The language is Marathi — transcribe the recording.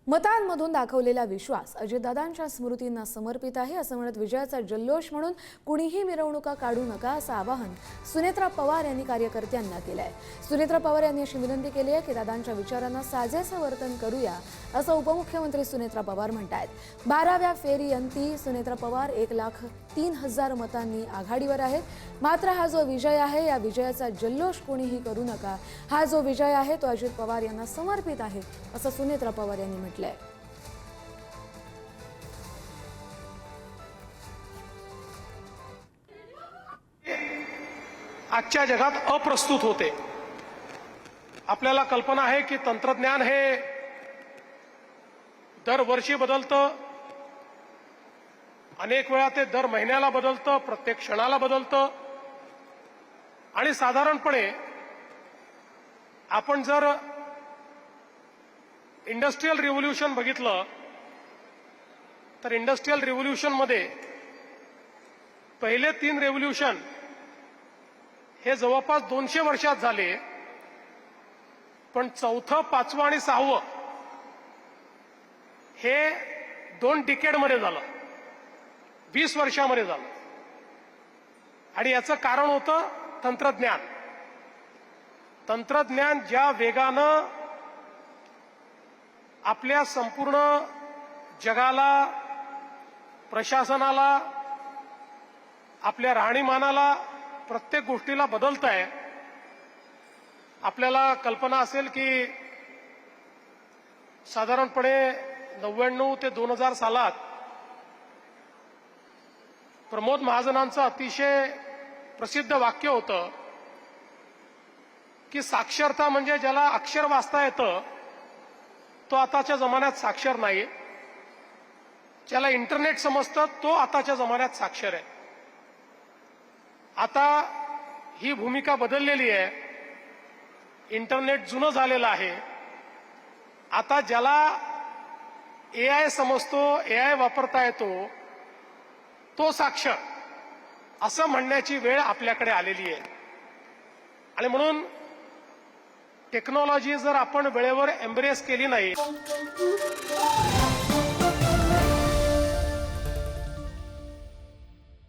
मतांमधून दाखवलेला विश्वास अजितदादांच्या स्मृतींना समर्पित आहे असं म्हणत विजयाचा जल्लोष म्हणून कुणीही मिरवणुका काढू नका असं आवाहन सुनेत्रा पवार यांनी कार्यकर्त्यांना केलं आहे। सुनेत्रा पवार यांनी अशी विनंती केली आहे की दादांच्या विचारांना साजेसं वर्तन करूया असं उपमुख्यमंत्री सुनेत्रा पवार म्हणतात। 12व्या फेरीअंती सुनेत्रा पवार 1,03,000 मतांनी आघाडीवर आहेत। मात्र हा जो विजय आहे या विजयाचा जल्लोष कोणीही करू नका, हा जो विजय आहे तो अजित पवार यांना समर्पित आहे असं सुनेत्रा पवार यांनी म्हटलं। आजच्या जगात अप्रस्तुत होते। आपल्याला कल्पना आहे की तंत्रज्ञान हे दरवर्षी बदलतं, अनेक वेळा ते दर महिन्याला बदलतं, प्रत्येक क्षणाला बदलतं आणि साधारणपणे आपण जर इंडस्ट्रियल रिव्होल्यूशन बघितलं तर इंडस्ट्रियल रिव्होल्यूशन मध्ये पहिले 3 रिव्होल्यूशन हे जवळपास 200 वर्षात झाले, पण चौथं, पाचवं आणि सहावं हे 2 डिकेडमध्ये झालं, 20 वर्षामध्ये झालं। आणि याचं कारण होतं तंत्रज्ञान। तंत्रज्ञान ज्या वेगानं आपल्या संपूर्ण जगाला, प्रशासनाला, आपल्या राहणीमानाला, प्रत्येक गोष्टीला बदलत आहे। आपल्याला कल्पना असेल की साधारणपणे 99 ते 2000 सालात प्रमोद महाजनांचं अतिशय प्रसिद्ध वाक्य होतं की साक्षरता म्हणजे ज्याला अक्षर वाचता येतं तो आताच्या जमान्यात साक्षर नाही, ज्याला इंटरनेट समजतं तो आताच्या जमान्यात साक्षर आहे। आता ही भूमिका बदललेली आहे। इंटरनेट जुनं झालेलं आहे। आता ज्याला एआय समजतो, एआय वापरता येतो तो साक्षर असं म्हणण्याची वेळ आपल्याकडे आलेली आहे। आणि म्हणून टेक्नॉलॉजी जर आपण वेळेवर एम्ब्रेस केली नाही